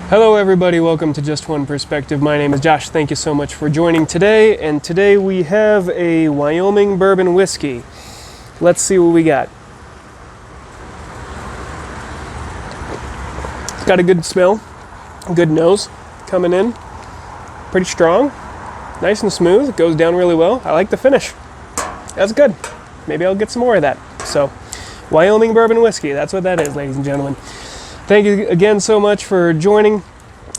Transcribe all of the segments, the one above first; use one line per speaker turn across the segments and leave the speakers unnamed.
Hello everybody, welcome to Just One Perspective. My name is Josh. Thank you so much for joining today. And today we have a Wyoming bourbon whiskey. Let's see what we got. It's got a good smell, good nose coming in. Pretty strong, nice and smooth. It goes down really well. I like the finish. That's good. Maybe I'll get some more of that. So, Wyoming bourbon whiskey, that's what that is, ladies and gentlemen. Thank you again so much for joining.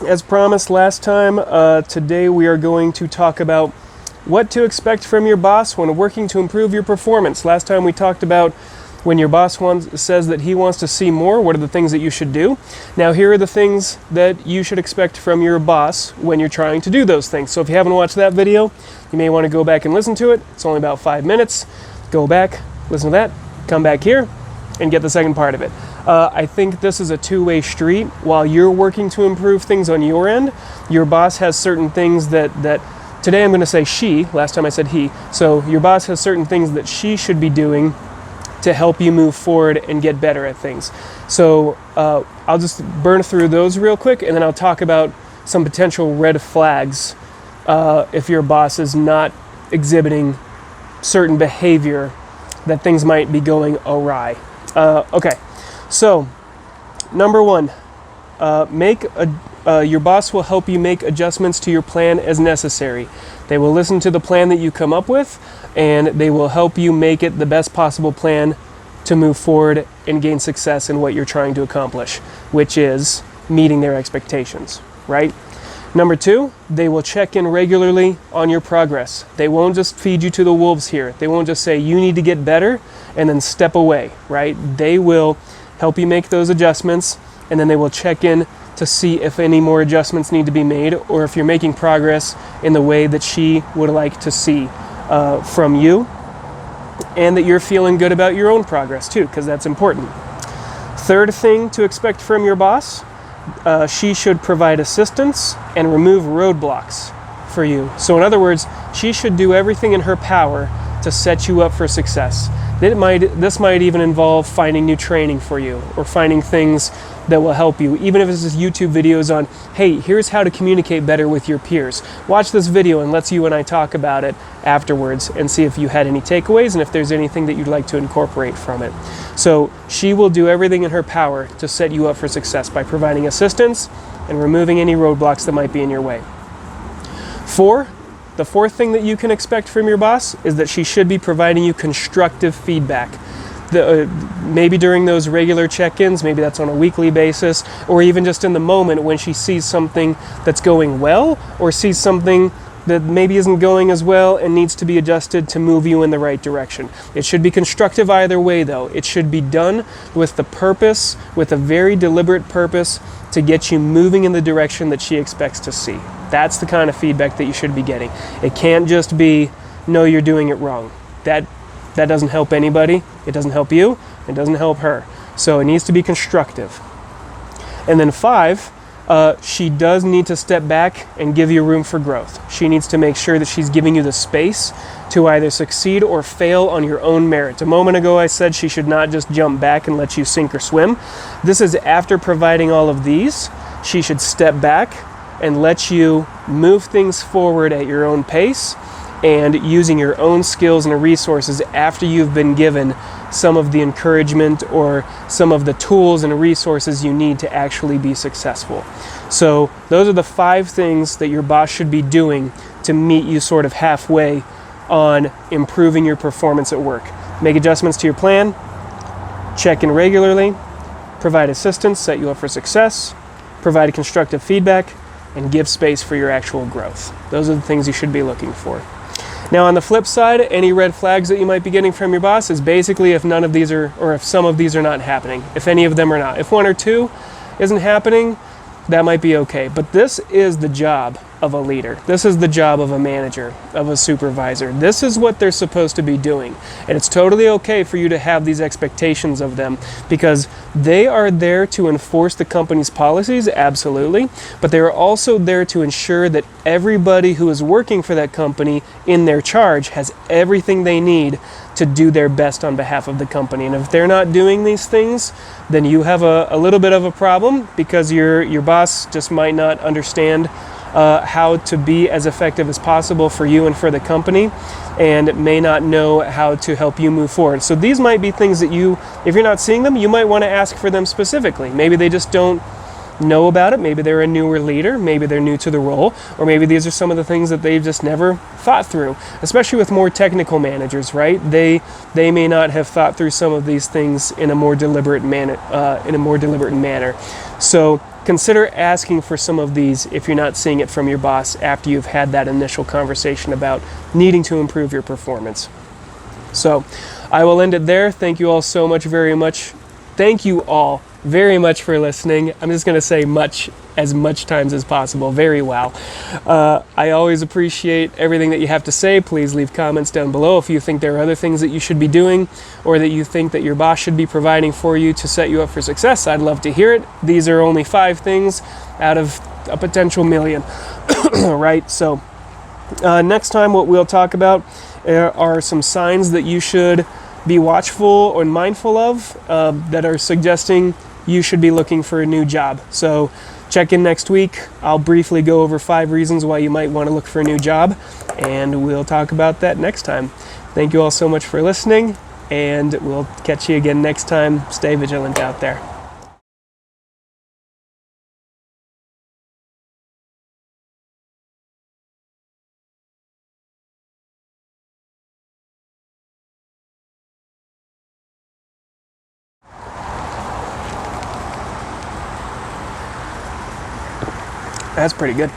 As promised last time, today we are going to talk about what to expect from your boss when working to improve your performance. Last time we talked about when your boss says that he wants to see more, what are the things that you should do? Now here are the things that you should expect from your boss when you're trying to do those things. So if you haven't watched that video, you may want to go back and listen to it. It's only about 5 minutes. Go back, listen to that, come back here, and get the second part of it. I think this is a two-way street. While you're working to improve things on your end, your boss has certain things that today I'm going to say she, last time I said he, so your boss has certain things that she should be doing to help you move forward and get better at things. So I'll just burn through those real quick, and then I'll talk about some potential red flags if your boss is not exhibiting certain behavior that things might be going awry. Okay, so number one, your boss will help you make adjustments to your plan as necessary. They will listen to the plan that you come up with, and they will help you make it the best possible plan to move forward and gain success in what you're trying to accomplish, which is meeting their expectations, right? Number two, they will check in regularly on your progress. They won't just feed you to the wolves here. They won't just say you need to get better and then step away, right? They will help you make those adjustments, and then they will check in to see if any more adjustments need to be made or if you're making progress in the way that she would like to see from you, and that you're feeling good about your own progress too, because that's important. Third thing to expect from your boss, she should provide assistance and remove roadblocks for you. So in other words, she should do everything in her power to set you up for success. This might even involve finding new training for you, or finding things that will help you, even if it's just YouTube videos on, hey, here's how to communicate better with your peers. Watch this video and let's you and I talk about it afterwards and see if you had any takeaways and if there's anything that you'd like to incorporate from it. So she will do everything in her power to set you up for success by providing assistance and removing any roadblocks that might be in your way. The fourth thing that you can expect from your boss is that she should be providing you constructive feedback. Maybe during those regular check-ins, maybe that's on a weekly basis, or even just in the moment when she sees something that's going well, or sees something that maybe isn't going as well and needs to be adjusted to move you in the right direction. It should be constructive either way though. It should be done with the purpose, with a very deliberate purpose, to get you moving in the direction that she expects to see. That's the kind of feedback that you should be getting. It can't just be, no, you're doing it wrong. That doesn't help anybody. It doesn't help you. It doesn't help her. So it needs to be constructive. And then 5, she does need to step back and give you room for growth. She needs to make sure that she's giving you the space to either succeed or fail on your own merit. A moment ago I said she should not just jump back and let you sink or swim. This is after providing all of these. She should step back and let you move things forward at your own pace and using your own skills and resources after you've been given some of the encouragement or some of the tools and resources you need to actually be successful. So those are the 5 things that your boss should be doing to meet you sort of halfway on improving your performance at work. Make adjustments to your plan, check in regularly, provide assistance, set you up for success, provide constructive feedback, and give space for your actual growth. Those are the things you should be looking for. Now on the flip side, any red flags that you might be getting from your boss is basically if none of these are, or if some of these are not happening, if any of them are not. If 1 or 2 isn't happening, that might be okay. But this is the job of a leader. This is the job of a manager, of a supervisor. This is what they're supposed to be doing. And it's totally okay for you to have these expectations of them, because they are there to enforce the company's policies, absolutely, but they are also there to ensure that everybody who is working for that company in their charge has everything they need to do their best on behalf of the company. And if they're not doing these things, then you have a little bit of a problem, because your boss just might not understand how to be as effective as possible for you and for the company, and may not know how to help you move forward. So these might be things that you, if you're not seeing them, you might want to ask for them specifically. Maybe they just don't know about it. Maybe they're a newer leader. Maybe they're new to the role. Or maybe these are some of the things that they've just never thought through, especially with more technical managers, right? They may not have thought through some of these things in a more deliberate manner. So consider asking for some of these if you're not seeing it from your boss after you've had that initial conversation about needing to improve your performance. So I will end it there. Thank you all so much, very much. Thank you all very much for listening. I'm just going to say as much times as possible. Very well. I always appreciate everything that you have to say. Please leave comments down below if you think there are other things that you should be doing, or that you think that your boss should be providing for you to set you up for success. I'd love to hear it. These are only 5 things out of a potential million, right? So next time what we'll talk about are some signs that you should be watchful and mindful of that are suggesting you should be looking for a new job. So check in next week. I'll briefly go over 5 reasons why you might want to look for a new job, and we'll talk about that next time. Thank you all so much for listening, and we'll catch you again next time. Stay vigilant out there. That's pretty good.